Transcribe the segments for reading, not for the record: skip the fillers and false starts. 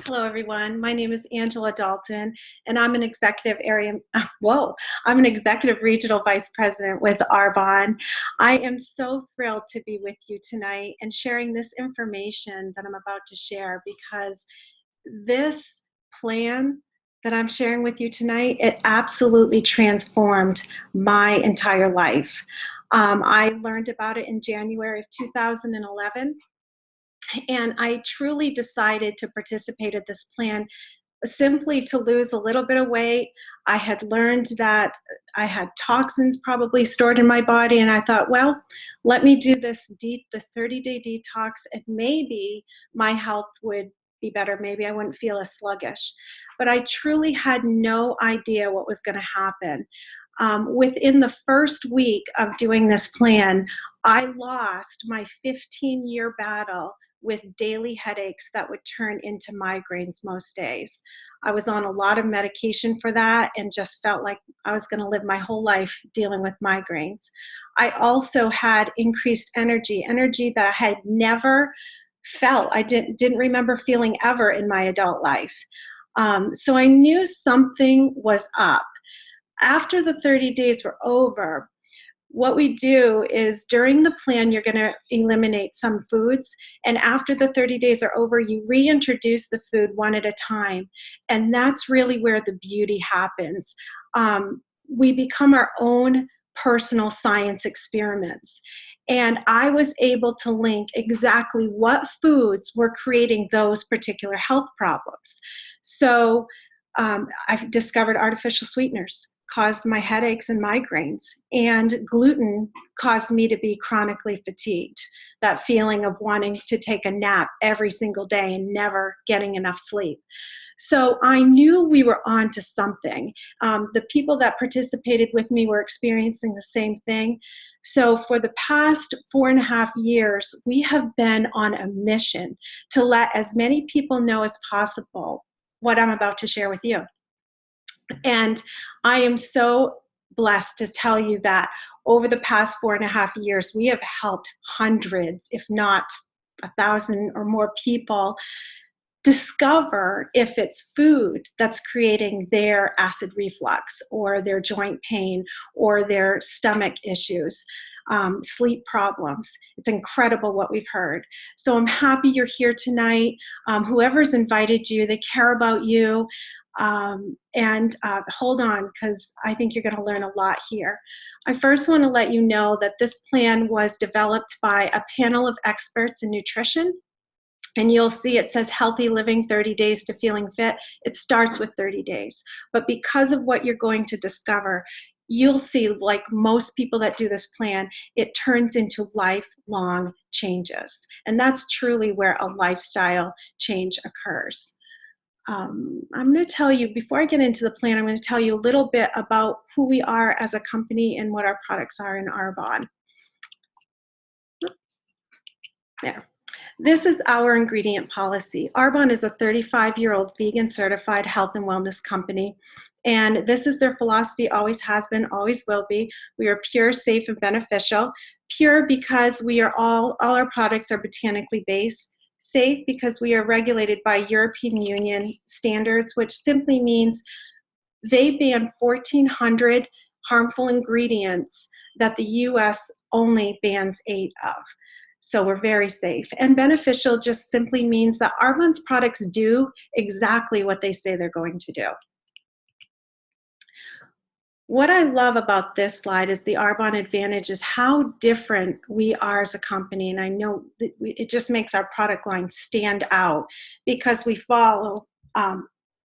Hello, everyone. My name is Angela Dalton, and I'm an executive I'm an executive regional vice president with Arbonne. I am so thrilled to be with you tonight and sharing this information that I'm about to share because this plan that I'm sharing with you tonight, it absolutely transformed my entire life. I learned about it in January of 2011. And I truly decided to participate in this plan simply to lose a little bit of weight. I had learned that I had toxins probably stored in my body, and I thought, well, let me do this 30-day detox, and maybe my health would be better. Maybe I wouldn't feel as sluggish. But I truly had no idea what was going to happen. Within the first week of doing this plan, I lost my 15-year battle with daily headaches that would turn into migraines most days. I was on a lot of medication for that and just felt like I was going to live my whole life dealing with migraines. I also had increased energy that I had never felt. I didn't remember feeling ever in my adult life. So I knew something was up. After the 30 days were over, what we do is during the plan, you're going to eliminate some foods. And after the 30 days are over, you reintroduce the food one at a time. And that's really where the beauty happens. We become our own personal science experiments. And I was able to link exactly what foods were creating those particular health problems. So I've discovered artificial sweeteners caused my headaches and migraines, and gluten caused me to be chronically fatigued. That feeling of wanting to take a nap every single day and never getting enough sleep. So I knew we were on to something. The people that participated with me were experiencing the same thing. So for the past 4.5 years, we have been on a mission to let as many people know as possible what I'm about to share with you. And I am so blessed to tell you that over the past 4.5 years, we have helped hundreds, if not 1,000 or more people discover if it's food that's creating their acid reflux or their joint pain or their stomach issues, sleep problems. It's incredible what we've heard. So I'm happy you're here tonight. Whoever's invited you, they care about you. Hold on, because I think you're going to learn a lot here. I first want to let you know that this plan was developed by a panel of experts in nutrition. And you'll see it says healthy living 30 days to feeling fit. It starts with 30 days. But because of what you're going to discover, you'll see, like most people that do this plan, it turns into lifelong changes. And that's truly where a lifestyle change occurs. I'm going to tell you, before I get into the plan, I'm going to tell you a little bit about who we are as a company and what our products are in Arbonne. There. This is our ingredient policy. Arbonne is a 35-year-old vegan certified health and wellness company. And this is their philosophy, always has been, always will be. We are pure, safe, and beneficial. Pure because we are all our products are botanically based. Safe because we are regulated by European Union standards, which simply means they ban 1,400 harmful ingredients that the US only bans 8 of. So we're very safe. And beneficial just simply means that Arbonne's products do exactly what they say they're going to do. What I love about this slide is the Arbonne advantage is how different we are as a company. And I know that it just makes our product line stand out because we follow,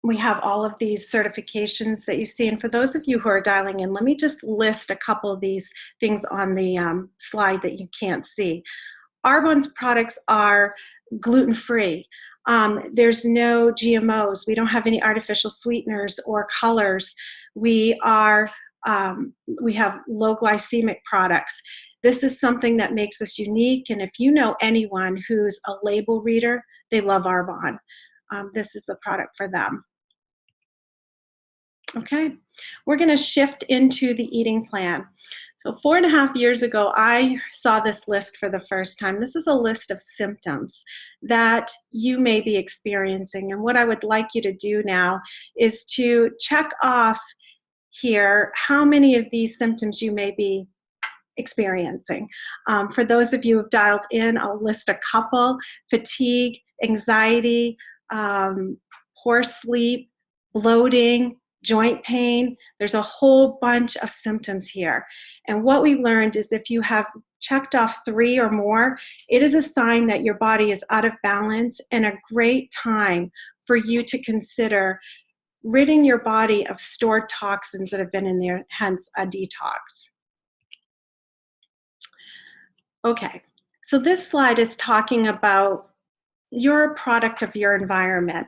we have all of these certifications that you see. And for those of you who are dialing in, let me just list a couple of these things on the slide that you can't see. Arbonne's products are gluten-free. There's no GMOs. We don't have any artificial sweeteners or colors. We have low glycemic products. This is something that makes us unique. And if you know anyone who's a label reader, they love Arbonne. This is the product for them. Okay, we're going to shift into the eating plan. So 4.5 years ago, I saw this list for the first time. This is a list of symptoms that you may be experiencing. And what I would like you to do now is to check off here how many of these symptoms you may be experiencing. For those of you who've dialed in, I'll list a couple: fatigue, anxiety, poor sleep, bloating, joint pain. There's a whole bunch of symptoms here. And what we learned is if you have checked off 3 or more, it is a sign that your body is out of balance and a great time for you to consider ridding your body of stored toxins that have been in there, hence a detox. Okay, so this slide is talking about you're a product of your environment.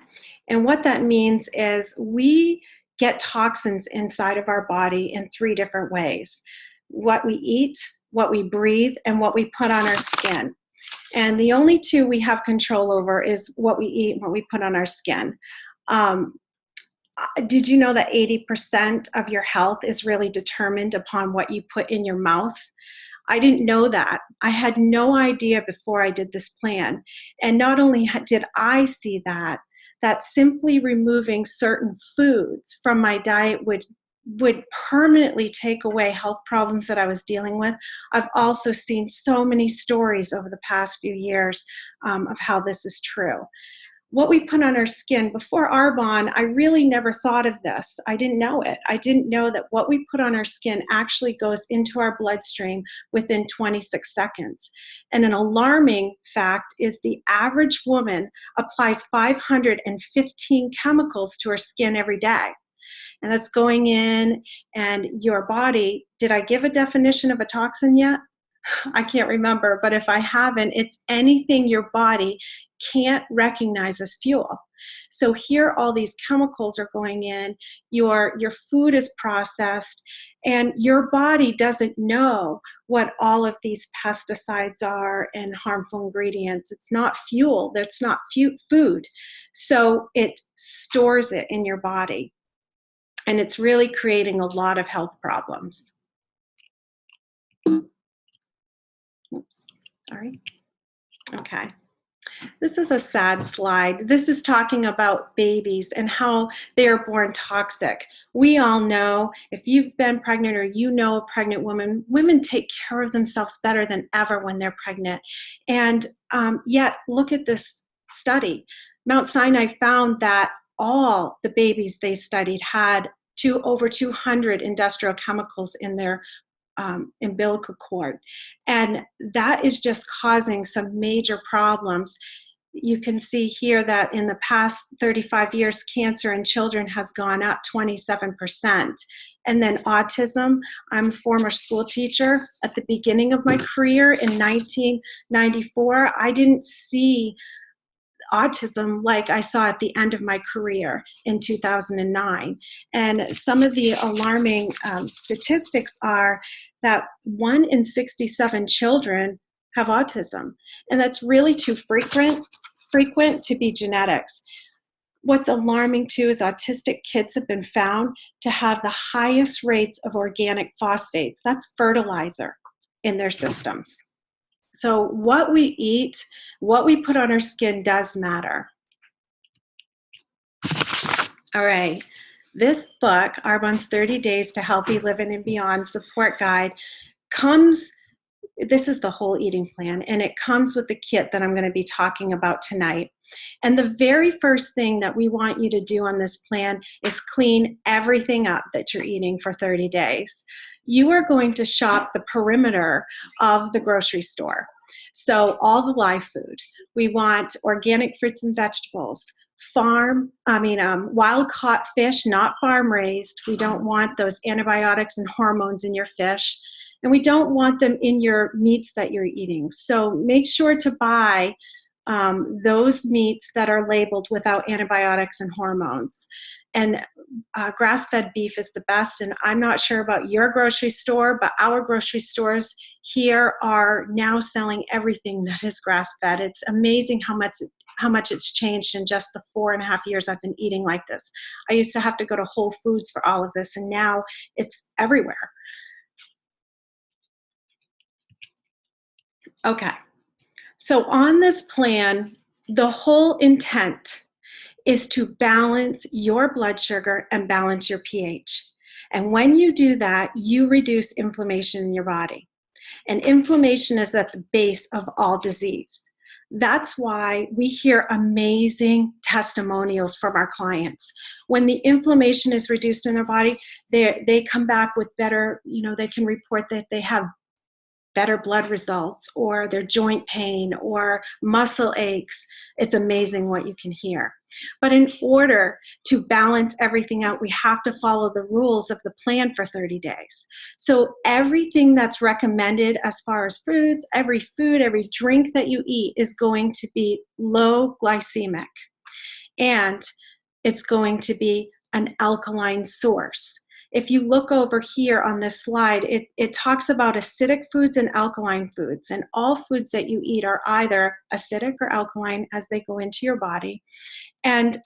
And what that means is we get toxins inside of our body in 3 different ways: what we eat, what we breathe, and what we put on our skin. And the only 2 we have control over is what we eat and what we put on our skin. Did you know that 80% of your health is really determined upon what you put in your mouth? I didn't know that. I had no idea before I did this plan. And not only did I see that simply removing certain foods from my diet would permanently take away health problems that I was dealing with. I've also seen so many stories over the past few years of how this is true. What we put on our skin, before Arbonne, I really never thought of this. I didn't know it. I didn't know that what we put on our skin actually goes into our bloodstream within 26 seconds. And an alarming fact is the average woman applies 515 chemicals to her skin every day. And that's going in, and your body, did I give a definition of a toxin yet? I can't remember, but if I haven't, it's anything your body can't recognize as fuel. So here all these chemicals are going in, your food is processed, and your body doesn't know what all of these pesticides are and harmful ingredients. It's not fuel, that's not food. So it stores it in your body, and it's really creating a lot of health problems. Oops, sorry. Okay. This is a sad slide. This is talking about babies and how they are born toxic. We all know, if you've been pregnant or you know a pregnant woman, women take care of themselves better than ever when they're pregnant. And yet, look at this study. Mount Sinai found that all the babies they studied had over 200 industrial chemicals in their umbilical cord. And that is just causing some major problems. You can see here that in the past 35 years, cancer in children has gone up 27%. And then autism, I'm a former school teacher. At the beginning of my career in 1994, I didn't see autism like I saw at the end of my career in 2009. And some of the alarming statistics are that 1 in 67 children have autism, and that's really too frequent to be genetics. What's alarming too is autistic kids have been found to have the highest rates of organic phosphates, that's fertilizer, in their systems. So what we eat, what we put on our skin does matter. All right, this book, Arbonne's 30 Days to Healthy Living and Beyond Support Guide, this is the whole eating plan, and it comes with the kit that I'm going to be talking about tonight. And the very first thing that we want you to do on this plan is clean everything up that you're eating for 30 days. You are going to shop the perimeter of the grocery store. So all the live food. We want organic fruits and vegetables, wild caught fish, not farm raised. We don't want those antibiotics and hormones in your fish. And we don't want them in your meats that you're eating. So make sure to buy those meats that are labeled without antibiotics and hormones. And grass-fed beef is the best. And I'm not sure about your grocery store, but our grocery stores here are now selling everything that is grass-fed. It's amazing how much it's changed in just the 4.5 years I've been eating like this. I used to have to go to Whole Foods for all of this, and now it's everywhere. Okay. So on this plan, the whole intent is to balance your blood sugar and balance your pH. And when you do that, you reduce inflammation in your body. And inflammation is at the base of all disease. That's why we hear amazing testimonials from our clients. When the inflammation is reduced in their body, they come back with better, they can report that they have better blood results, or their joint pain or muscle aches. It's amazing what you can hear. But in order to balance everything out, we have to follow the rules of the plan for 30 days. So everything that's recommended as far as foods, every food, every drink that you eat is going to be low glycemic. And it's going to be an alkaline source. If you look over here on this slide, it talks about acidic foods and alkaline foods. And all foods that you eat are either acidic or alkaline as they go into your body. And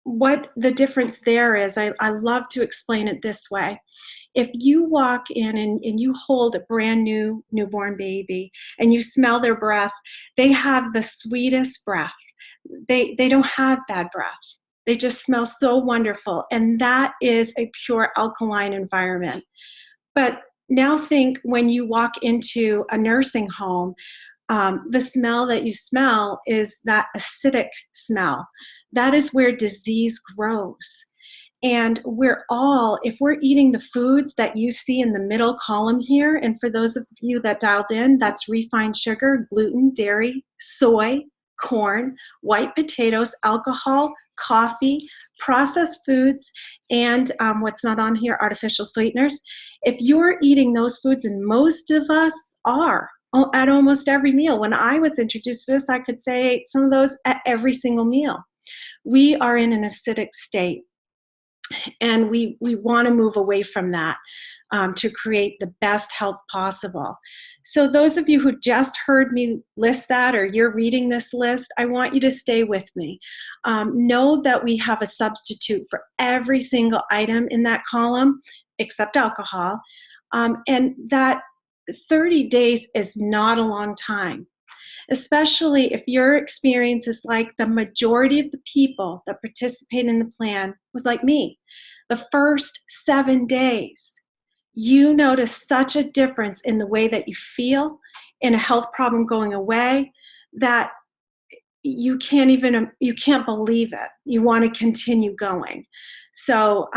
what the difference there is, I love to explain it this way. If you walk in and you hold a brand new newborn baby and you smell their breath, they have the sweetest breath. They don't have bad breath. They just smell so wonderful. And that is a pure alkaline environment. But now think when you walk into a nursing home, the smell that you smell is that acidic smell. That is where disease grows. And if we're eating the foods that you see in the middle column here, and for those of you that dialed in, that's refined sugar, gluten, dairy, soy, corn, white potatoes, alcohol, coffee, processed foods, and what's not on here, artificial sweeteners. If you're eating those foods, and most of us are at almost every meal. When I was introduced to this, I could say some of those at every single meal. We are in an acidic state, and we want to move away from that to create the best health possible. So those of you who just heard me list that, or you're reading this list, I want you to stay with me. Know that we have a substitute for every single item in that column, except alcohol, and that 30 days is not a long time, especially if your experience is like the majority of the people that participate in the plan was like me. The first 7 days, you notice such a difference in the way that you feel, in a health problem going away, that you can't believe it. You want to continue going. So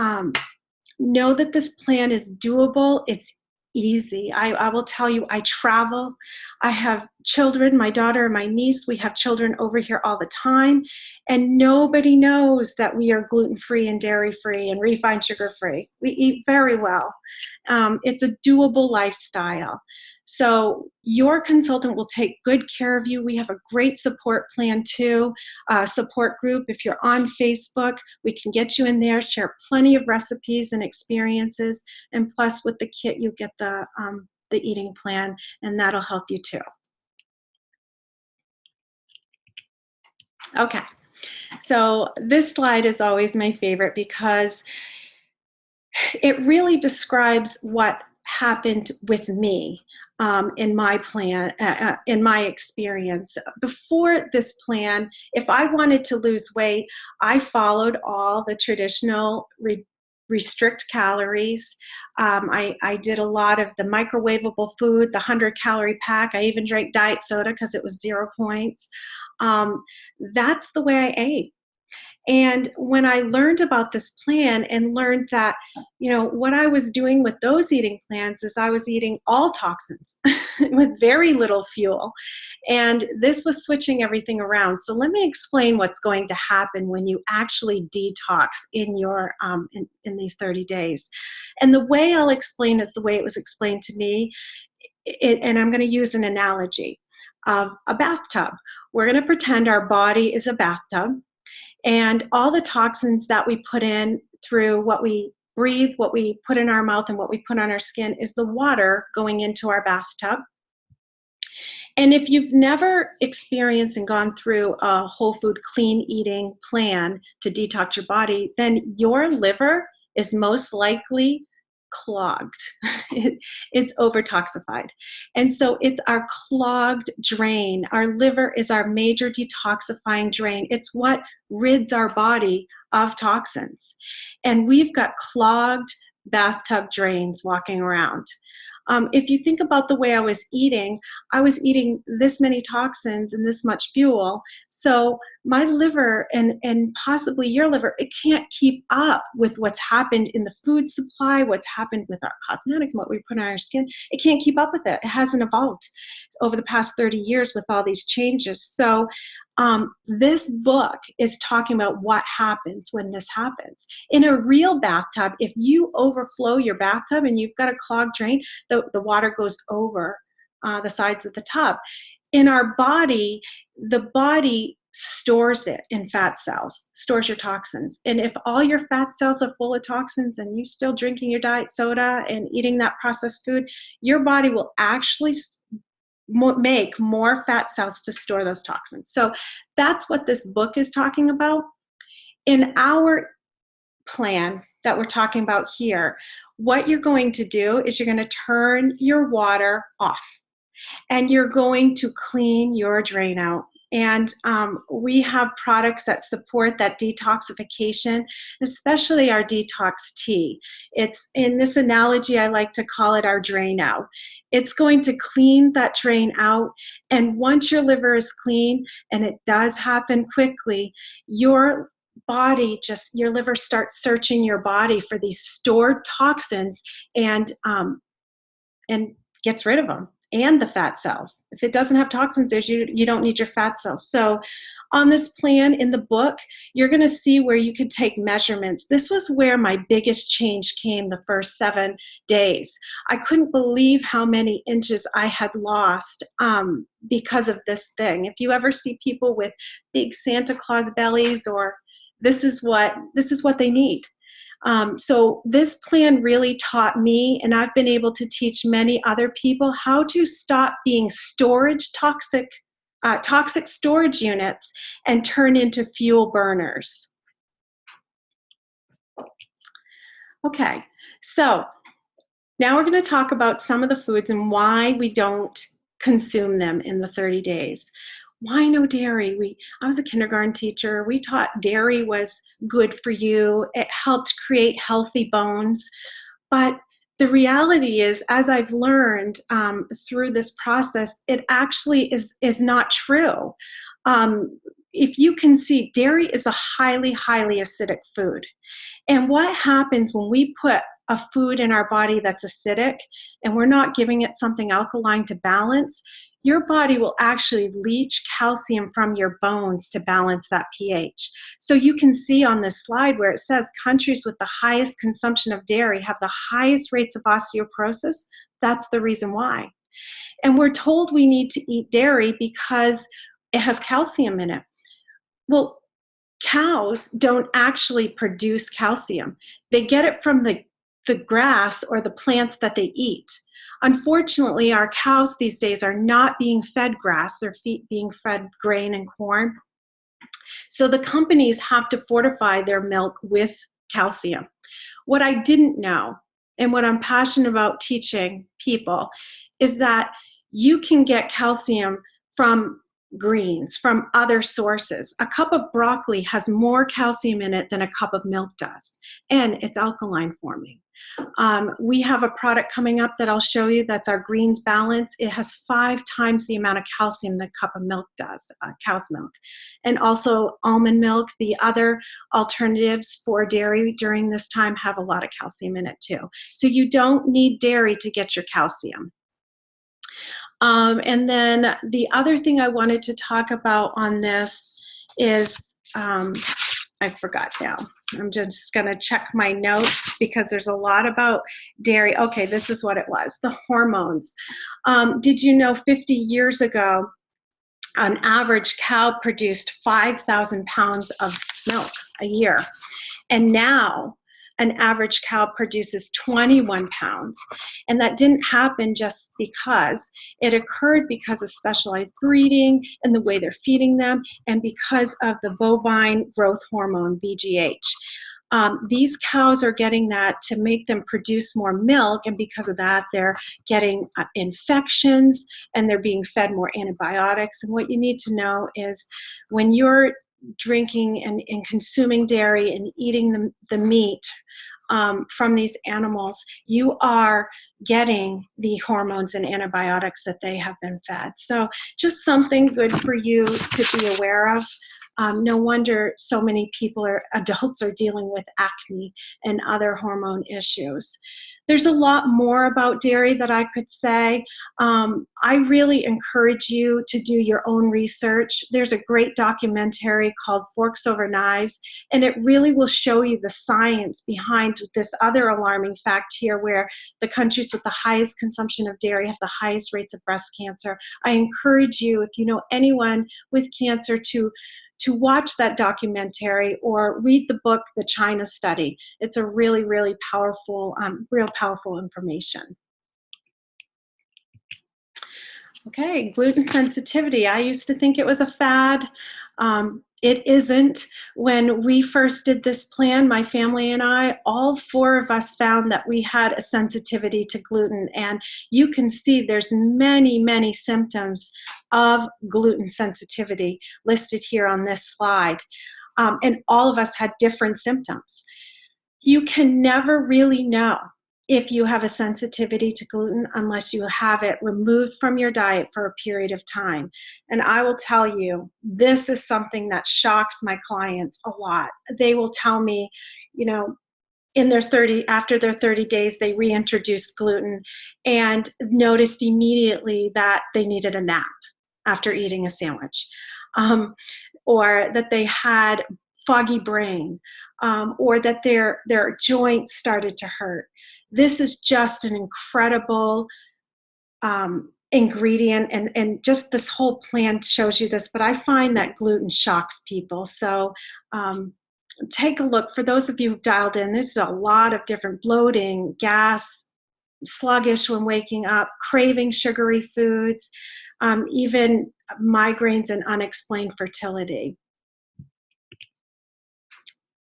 know that this plan is doable. It's easy. I will tell you, I travel. I have children, my daughter and my niece, we have children over here all the time, and nobody knows that we are gluten-free and dairy-free and refined sugar-free. We eat very well. It's a doable lifestyle. So your consultant will take good care of you. We have a great support plan too, support group. If you're on Facebook, we can get you in there, share plenty of recipes and experiences. And plus with the kit, you get the eating plan, and that'll help you too. Okay, so this slide is always my favorite because it really describes what happened with me in my plan, in my experience. Before this plan, if I wanted to lose weight, I followed all the traditional restrict calories. I did a lot of the microwavable food, the 100-calorie pack. I even drank diet soda because it was 0 points. That's the way I ate. And when I learned about this plan and learned that, what I was doing with those eating plans is I was eating all toxins with very little fuel. And this was switching everything around. So let me explain what's going to happen when you actually detox in your in these 30 days. And the way I'll explain is the way it was explained to me. And I'm going to use an analogy of a bathtub. We're going to pretend our body is a bathtub. And all the toxins that we put in through what we breathe, what we put in our mouth, and what we put on our skin is the water going into our bathtub. And if you've never experienced and gone through a whole food clean eating plan to detox your body, then your liver is most likely clogged. It's overtoxified. And so it's our clogged drain. Our liver is our major detoxifying drain. It's what rids our body of toxins. And we've got clogged bathtub drains walking around. If you think about the way I was eating this many toxins and this much fuel. So my liver and possibly your liver, it can't keep up with what's happened in the food supply, what's happened with our cosmetic, what we put on our skin. It can't keep up with it. It hasn't evolved over the past 30 years with all these changes. So this book is talking about what happens when this happens. In a real bathtub, if you overflow your bathtub and you've got a clogged drain, the water goes over the sides of the tub. In our body, the body stores it in fat cells, stores your toxins. And if all your fat cells are full of toxins and you're still drinking your diet soda and eating that processed food, your body will actually make more fat cells to store those toxins. So that's what this book is talking about. In our plan that we're talking about here, what you're going to do is you're going to turn your water off and you're going to clean your drain out. And we have products that support that detoxification, especially our detox tea. It's, in this analogy, I like to call it our drain out. It's going to clean that drain out. And once your liver is clean, and it does happen quickly, your liver starts searching your body for these stored toxins and gets rid of them. And the fat cells. If it doesn't have toxins, you don't need your fat cells. So on this plan in the book, you're going to see where you could take measurements. This was where my biggest change came the first 7 days. I couldn't believe how many inches I had lost because of this thing. If you ever see people with big Santa Claus bellies, or this is what they need. So this plan really taught me, and I've been able to teach many other people, how to stop being toxic storage units and turn into fuel burners. Okay, so now we're going to talk about some of the foods and why we don't consume them in the 30 days. Why no dairy? I was a kindergarten teacher. We taught dairy was good for you. It helped create healthy bones. But the reality is, as I've learned through this process, it actually is not true. If you can see, dairy is a highly, highly acidic food. And what happens when we put a food in our body that's acidic and we're not giving it something alkaline to balance, your body will actually leach calcium from your bones to balance that pH. So you can see on this slide where it says countries with the highest consumption of dairy have the highest rates of osteoporosis. That's the reason why. And we're told we need to eat dairy because it has calcium in it. Well, cows don't actually produce calcium. They get it from the grass or the plants that they eat. Unfortunately, our cows these days are not being fed grass. They're being fed grain and corn. So the companies have to fortify their milk with calcium. What I didn't know, and what I'm passionate about teaching people, is that you can get calcium from greens, from other sources. A cup of broccoli has more calcium in it than a cup of milk does, and it's alkaline forming. We have a product coming up that I'll show you that's our Greens Balance. It has 5 times the amount of calcium that a cup of milk does, cow's milk. And also almond milk, the other alternatives for dairy during this time have a lot of calcium in it too. So you don't need dairy to get your calcium. And then the other thing I wanted to talk about on this is, I forgot now. I'm just going to check my notes because there's a lot about dairy. Okay, this is what it was, the hormones. Did you know 50 years ago, an average cow produced 5,000 pounds of milk a year? And now an average cow produces 21 pounds. And that didn't happen just because. It occurred because of specialized breeding and the way they're feeding them, and because of the bovine growth hormone, BGH. These cows are getting that to make them produce more milk, and because of that, they're getting infections, and they're being fed more antibiotics. And what you need to know is when you're drinking and consuming dairy and eating the meat from these animals, you are getting the hormones and antibiotics that they have been fed. So just something good for you to be aware of. No wonder so many adults are dealing with acne and other hormone issues. There's a lot more about dairy that I could say. I really encourage you to do your own research. There's a great documentary called Forks Over Knives, and it really will show you the science behind this other alarming fact here, where the countries with the highest consumption of dairy have the highest rates of breast cancer. I encourage you, if you know anyone with cancer, to watch that documentary or read the book, The China Study. It's a really, really powerful, real powerful information. Okay, gluten sensitivity. I used to think it was a fad. It isn't. When we first did this plan, my family and I, all 4 of us found that we had a sensitivity to gluten. And you can see there's many, many symptoms of gluten sensitivity listed here on this slide. And all of us had different symptoms. You can never really know if you have a sensitivity to gluten unless you have it removed from your diet for a period of time. And I will tell you, this is something that shocks my clients a lot. They will tell me, you know, after their 30 days, they reintroduced gluten and noticed immediately that they needed a nap after eating a sandwich, or that they had foggy brain, or that their joints started to hurt. This is just an incredible ingredient, and just this whole plan shows you this, but I find that gluten shocks people. So take a look. For those of you who've dialed in, there's a lot of different bloating, gas, sluggish when waking up, craving sugary foods, even migraines and unexplained fertility.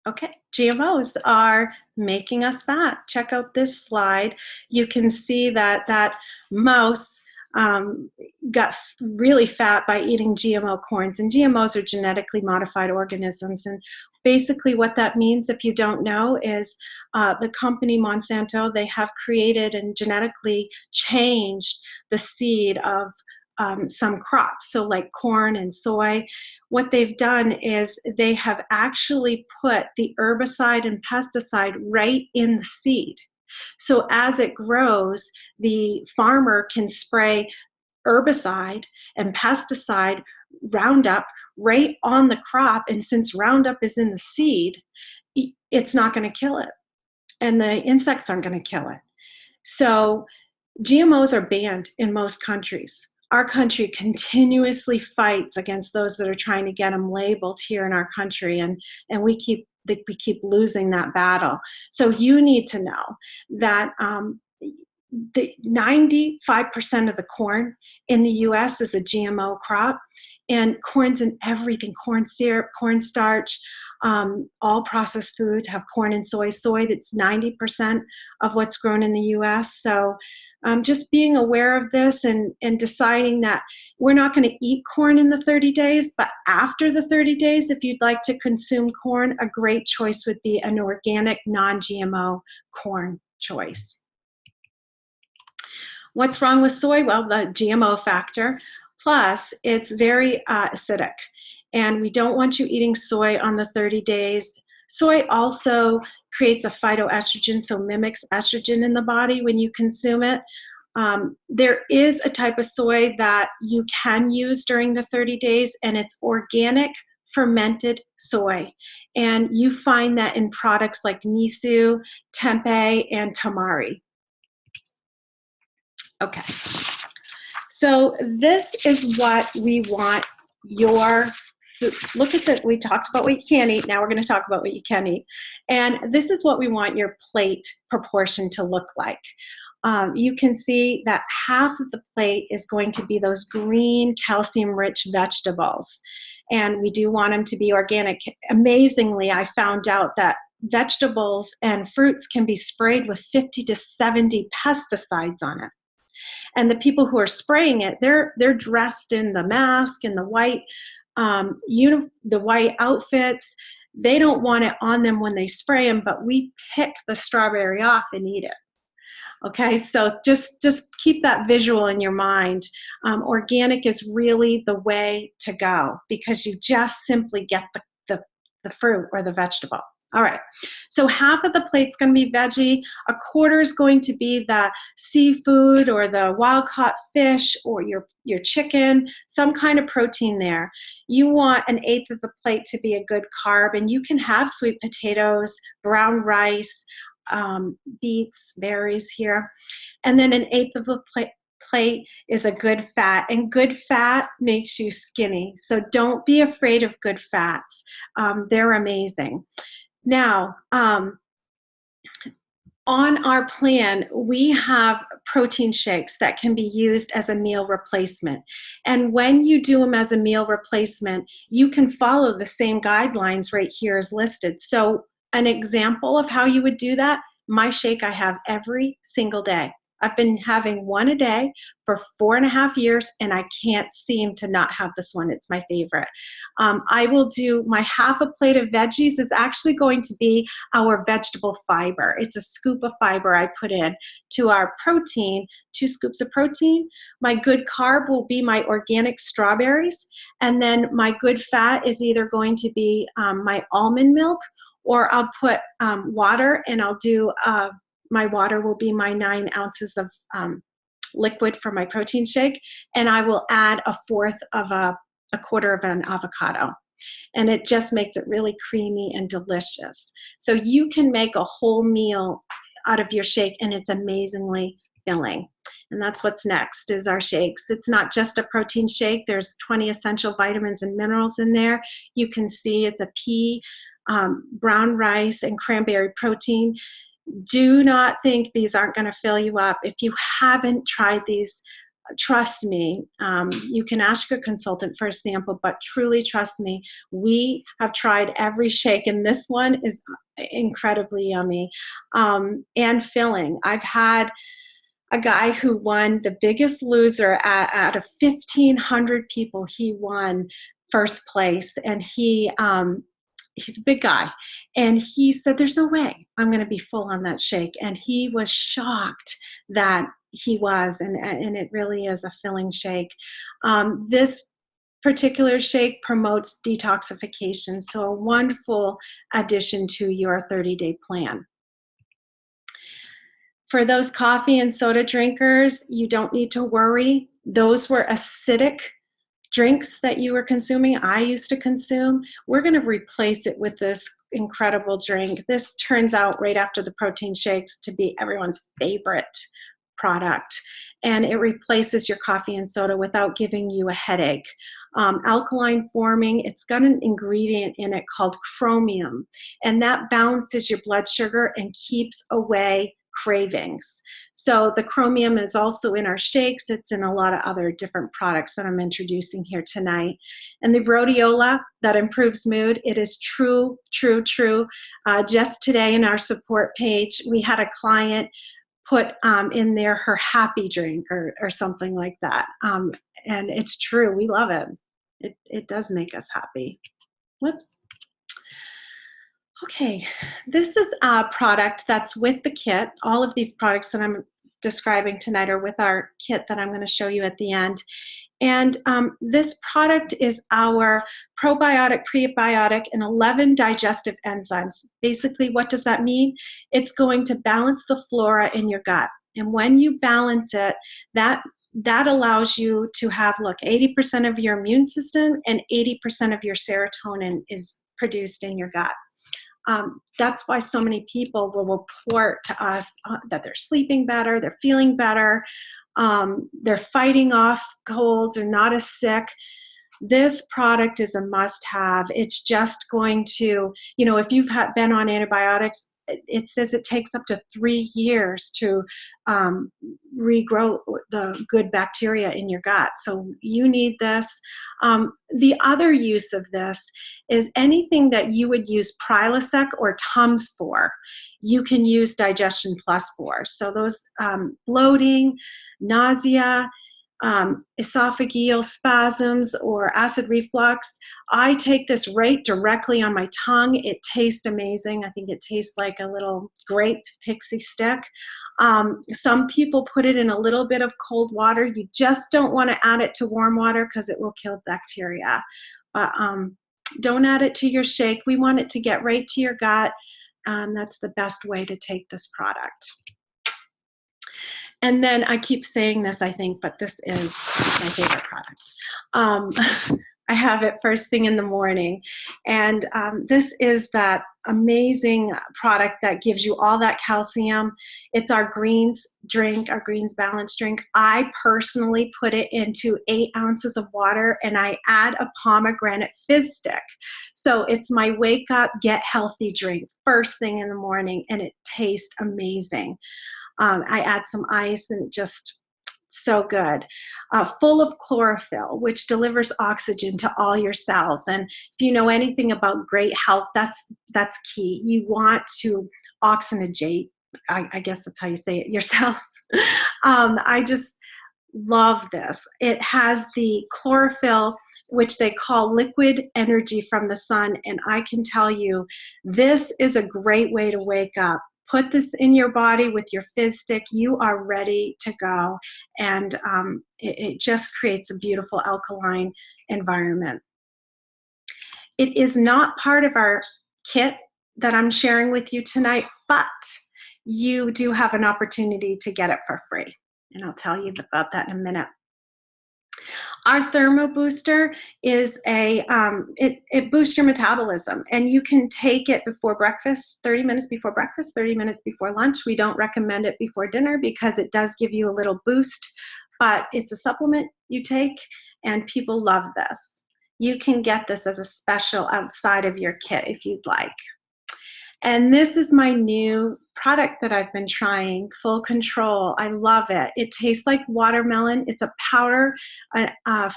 Okay, GMOs are making us fat. Check out this slide. You can see that that mouse got really fat by eating GMO corns, and GMOs are genetically modified organisms. And basically what that means, if you don't know, is the company Monsanto, they have created and genetically changed the seed of some crops, so like corn and soy. What they've done is they have actually put the herbicide and pesticide right in the seed. So as it grows, the farmer can spray herbicide and pesticide, Roundup, right on the crop. And since Roundup is in the seed, it's not going to kill it. And the insects aren't going to kill it. So GMOs are banned in most countries. Our country continuously fights against those that are trying to get them labeled here in our country, and we keep losing that battle. So you need to know that the 95% of the corn in the U.S. is a GMO crop, and corn's in everything: corn syrup, cornstarch. All processed foods have corn and soy. Soy, that's 90% of what's grown in the U.S. So just being aware of this and deciding that we're not going to eat corn in the 30 days, but after the 30 days, if you'd like to consume corn, a great choice would be an organic, non-GMO corn choice. What's wrong with soy? Well, the GMO factor, plus it's very acidic, and we don't want you eating soy on the 30 days. Soy also creates a phytoestrogen, so mimics estrogen in the body when you consume it. There is a type of soy that you can use during the 30 days, and it's organic fermented soy. And you find that in products like miso, tempeh, and tamari. Okay, so this is what we want your food. Look at that. We talked about what you can't eat. Now we're going to talk about what you can eat. And this is what we want your plate proportion to look like. You can see that half of the plate is going to be those green, calcium-rich vegetables. And we do want them to be organic. Amazingly, I found out that vegetables and fruits can be sprayed with 50 to 70 pesticides on it. And the people who are spraying it, they're dressed in the mask and the white the white outfits. They don't want it on them when they spray them, but we pick the strawberry off and eat it. Okay, so just keep that visual in your mind. Organic is really the way to go because you just simply get the fruit or the vegetable. All right, so half of the plate's going to be veggie, a quarter is going to be the seafood or the wild-caught fish or your chicken, some kind of protein there. You want an eighth of the plate to be a good carb, and you can have sweet potatoes, brown rice, beets, berries here. And then an eighth of the plate is a good fat, and good fat makes you skinny. So don't be afraid of good fats. They're amazing. Now, on our plan, we have protein shakes that can be used as a meal replacement. And when you do them as a meal replacement, you can follow the same guidelines right here as listed. So an example of how you would do that, my shake I have every single day. I've been having one a day for 4.5 years, and I can't seem to not have this one. It's my favorite. I will do my half a plate of veggies is actually going to be our vegetable fiber. It's a scoop of fiber I put in to our protein, 2 scoops of protein. My good carb will be my organic strawberries, and then my good fat is either going to be my almond milk, or I'll put water, and I'll do my water will be my 9 ounces of liquid for my protein shake, and I will add a quarter of an avocado. And it just makes it really creamy and delicious. So you can make a whole meal out of your shake, and it's amazingly filling. And that's what's next is our shakes. It's not just a protein shake. There's 20 essential vitamins and minerals in there. You can see it's a pea, brown rice, and cranberry protein. Do not think these aren't going to fill you up. If you haven't tried these, trust me, you can ask your consultant for a sample, but truly trust me, we have tried every shake, and this one is incredibly yummy and filling. I've had a guy who won the Biggest Loser out of 1,500 people. He won first place, and he's a big guy, and he said, there's no way I'm going to be full on that shake. And he was shocked that he was, and it really is a filling shake. This particular shake promotes detoxification, so a wonderful addition to your 30-day plan. For those coffee and soda drinkers, you don't need to worry. Those were acidic drinks that you were consuming, I used to consume. We're going to replace it with this incredible drink. This turns out right after the protein shakes to be everyone's favorite product. And it replaces your coffee and soda without giving you a headache. Alkaline forming, it's got an ingredient in it called chromium, and that balances your blood sugar and keeps away cravings. So the chromium is also in our shakes. It's in a lot of other different products that I'm introducing here tonight. And the rhodiola that improves mood, it is true. Just today in our support page, we had a client put in there her happy drink or something like that. And it's true. We love it. It does make us happy. Whoops. Okay, this is a product that's with the kit. All of these products that I'm describing tonight are with our kit that I'm going to show you at the end. And this product is our probiotic, prebiotic, and 11 digestive enzymes. Basically, what does that mean? It's going to balance the flora in your gut. And when you balance it, that allows you to have, look, 80% of your immune system and 80% of your serotonin is produced in your gut. That's why so many people will report to us that they're sleeping better, they're feeling better, they're fighting off colds, or not as sick. This product is a must-have. It's just going to, if you've been on antibiotics, it says it takes up to 3 years to regrow the good bacteria in your gut. So you need this. The other use of this is anything that you would use Prilosec or Tums for, you can use Digestion Plus for. So those bloating, nausea, esophageal spasms or acid reflux. I take this right directly on my tongue. It tastes amazing. I think it tastes like a little grape pixie stick. Some people put it in a little bit of cold water. You just don't want to add it to warm water because it will kill bacteria. But don't add it to your shake. We want it to get right to your gut. That's the best way to take this product. And then I keep saying this, I think, but this is my favorite product. I have it first thing in the morning. And this is that amazing product that gives you all that calcium. It's our greens drink, our greens balance drink. I personally put it into 8 ounces of water and I add a pomegranate fizz stick. So it's my wake up, get healthy drink first thing in the morning, and it tastes amazing. I add some ice and just so good. Full of chlorophyll, which delivers oxygen to all your cells. And if you know anything about great health, that's key. You want to oxygenate, I guess that's how you say it, your cells. I just love this. It has the chlorophyll, which they call liquid energy from the sun. And I can tell you, this is a great way to wake up. Put this in your body with your fizz stick. You are ready to go. And it just creates a beautiful alkaline environment. It is not part of our kit that I'm sharing with you tonight, but you do have an opportunity to get it for free. And I'll tell you about that in a minute. Our Thermo Booster is it boosts your metabolism, and you can take it before breakfast, 30 minutes before breakfast, 30 minutes before lunch. We don't recommend it before dinner because it does give you a little boost, but it's a supplement you take, and people love this. You can get this as a special outside of your kit if you'd like. And this is my new product that I've been trying, Full Control. I love it. It tastes like watermelon. It's a powder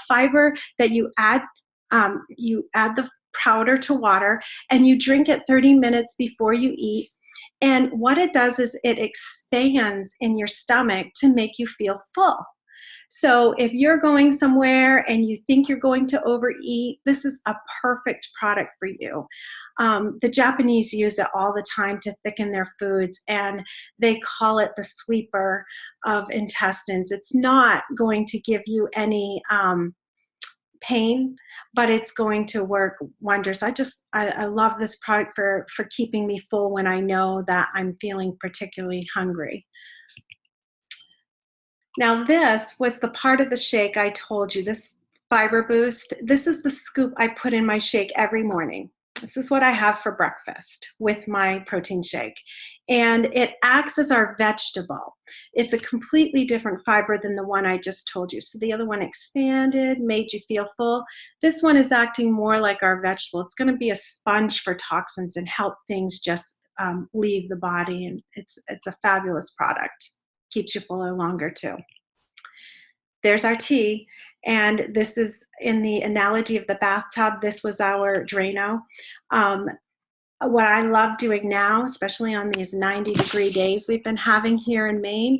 fiber that you add the powder to water and you drink it 30 minutes before you eat. And what it does is it expands in your stomach to make you feel full. So if you're going somewhere and you think you're going to overeat, this is a perfect product for you. The Japanese use it all the time to thicken their foods, and they call it the sweeper of intestines. It's not going to give you any pain, but it's going to work wonders. I love this product for keeping me full when I know that I'm feeling particularly hungry. Now this was the part of the shake I told you, this fiber boost. This is the scoop I put in my shake every morning. This is what I have for breakfast with my protein shake. And it acts as our vegetable. It's a completely different fiber than the one I just told you. So the other one expanded, made you feel full. This one is acting more like our vegetable. It's going to be a sponge for toxins and help things just leave the body. And it's a fabulous product. Keeps you fuller longer too. There's our tea, and this is in the analogy of the bathtub. This was our Drano. What I love doing now, especially on these 90-degree days we've been having here in Maine,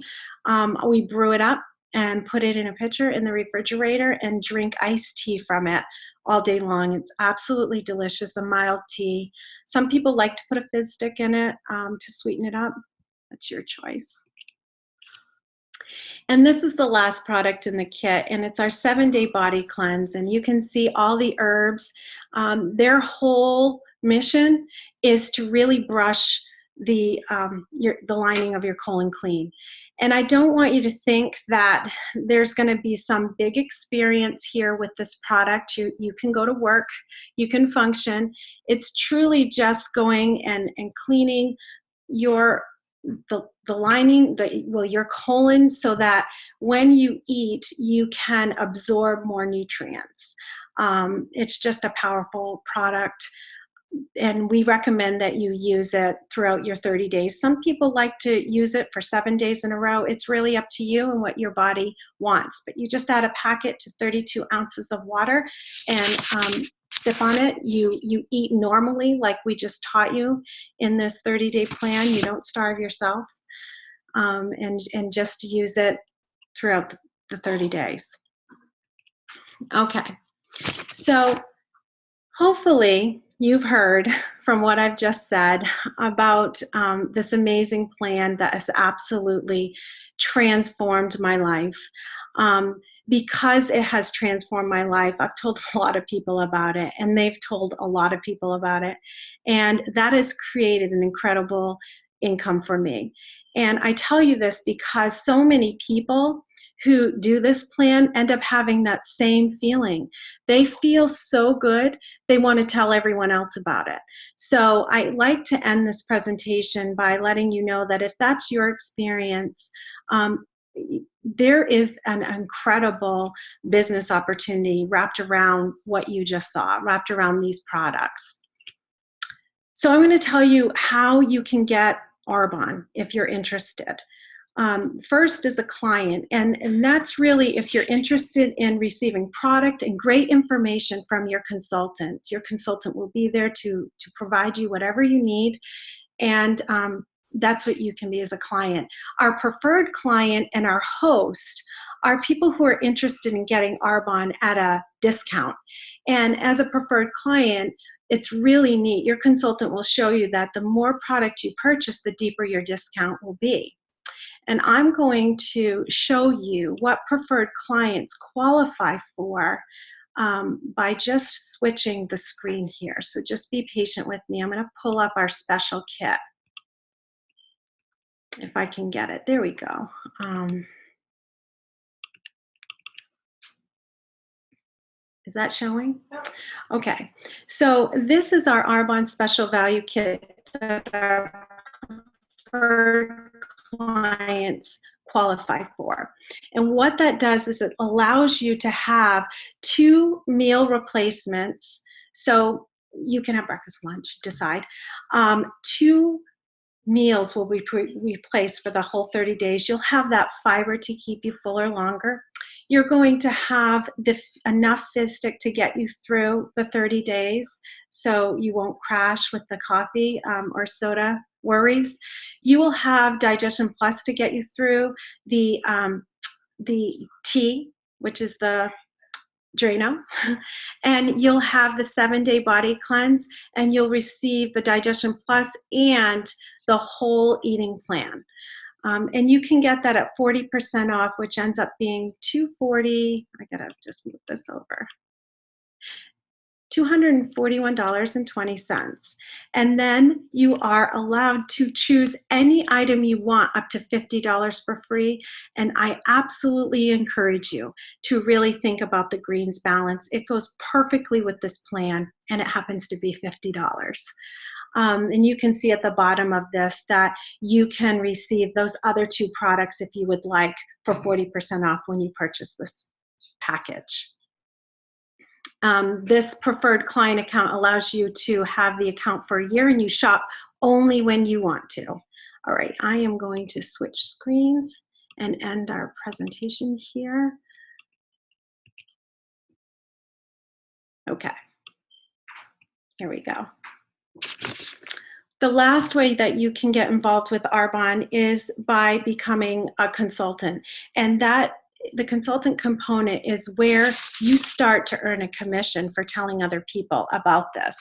we brew it up and put it in a pitcher in the refrigerator and drink iced tea from it all day long. It's absolutely delicious, a mild tea. Some people like to put a fizz stick in it to sweeten it up. That's your choice. And this is the last product in the kit, and it's our 7-day body cleanse. And you can see all the herbs. Their whole mission is to really brush the lining of your colon clean. And I don't want you to think that there's going to be some big experience here with this product. You can go to work, you can function. It's truly just going and cleaning the lining, your colon, so that when you eat, you can absorb more nutrients. It's just a powerful product. and we recommend that you use it throughout your 30 days. Some people like to use it for 7 days in a row. It's really up to you and what your body wants. But you just add a packet to 32 ounces of water and sip on it. You eat normally, like we just taught you in this 30-day plan. You don't starve yourself, and just use it throughout the 30 days. Okay, so hopefully you've heard from what I've just said about this amazing plan that has absolutely transformed my life. Because it has transformed my life, I've told a lot of people about it, and they've told a lot of people about it. And that has created an incredible income for me. And I tell you this because so many people who do this plan end up having that same feeling. They feel so good, they want to tell everyone else about it. So I like to end this presentation by letting you know that if that's your experience, there is an incredible business opportunity wrapped around what you just saw, wrapped around these products. So I'm going to tell you how you can get Arbonne if you're interested. First is a client, and that's really if you're interested in receiving product and great information from your consultant. Your consultant will be there to provide you whatever you need, and that's what you can be as a client. Our preferred client and our host are people who are interested in getting Arbonne at a discount. And as a preferred client, it's really neat. Your consultant will show you that the more product you purchase, the deeper your discount will be. And I'm going to show you what preferred clients qualify for by just switching the screen here. So just be patient with me. I'm going to pull up our special kit. If I can get it. There we go. Is that showing? Okay. So this is our Arbonne Special Value Kit that our preferred clients qualify for. And what that does is it allows you to have 2 meal replacements. So you can have breakfast, lunch, decide. 2 meals will be replaced for the whole 30 days. You'll have that fiber to keep you fuller longer. You're going to have enough fizz stick to get you through the 30 days, so you won't crash with the coffee or soda worries. You will have Digestion Plus to get you through the tea, which is the Drano, and you'll have the 7-day body cleanse, and you'll receive the Digestion Plus and the whole eating plan. And you can get that at 40% off, which ends up being $240. I gotta just move this over. $241.20. And then you are allowed to choose any item you want up to $50 for free. And I absolutely encourage you to really think about the greens balance. It goes perfectly with this plan, and it happens to be $50. And you can see at the bottom of this that you can receive those other 2 products if you would like for 40% off when you purchase this package. This preferred client account allows you to have the account for a year, and you shop only when you want to. All right, I am going to switch screens and end our presentation here. Okay, here we go. The last way that you can get involved with Arbonne is by becoming a consultant, and the consultant component is where you start to earn a commission for telling other people about this.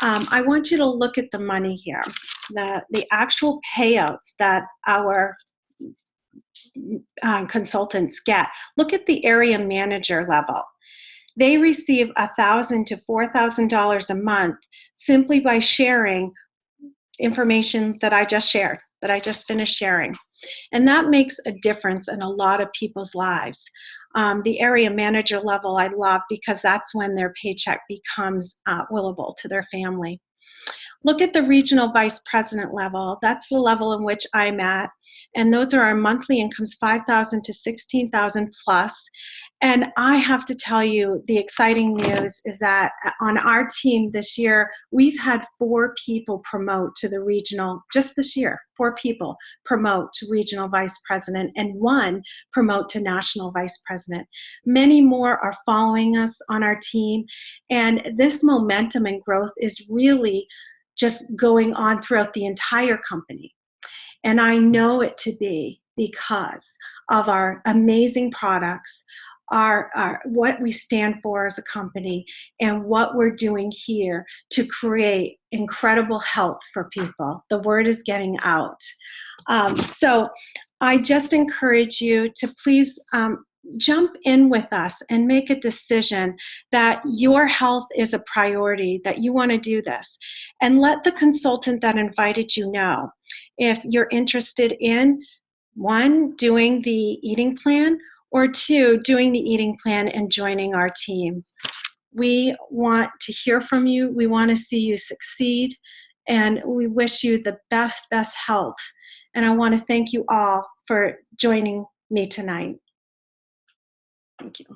I want you to look at the money here, the actual payouts that our consultants get. Look at the area manager level. They receive $1,000 to $4,000 a month simply by sharing information that I just shared, that I just finished sharing. And that makes a difference in a lot of people's lives. The area manager level I love because that's when their paycheck becomes willable to their family. Look at the regional vice president level. That's the level in which I'm at. And those are our monthly incomes, $5,000 to $16,000 plus. And I have to tell you, the exciting news is that on our team this year, we've had 4 people promote to the regional, just this year, 4 people promote to regional vice president and 1 promote to national vice president. Many more are following us on our team, and this momentum and growth is really just going on throughout the entire company. And I know it to be because of our amazing products, our what we stand for as a company, and what we're doing here to create incredible health for people. The word is getting out. So I just encourage you to please jump in with us and make a decision that your health is a priority, that you want to do this. And let the consultant that invited you know if you're interested in, 1, doing the eating plan, or 2, doing the eating plan and joining our team. We want to hear from you. We want to see you succeed. And we wish you the best health. And I want to thank you all for joining me tonight. Thank you.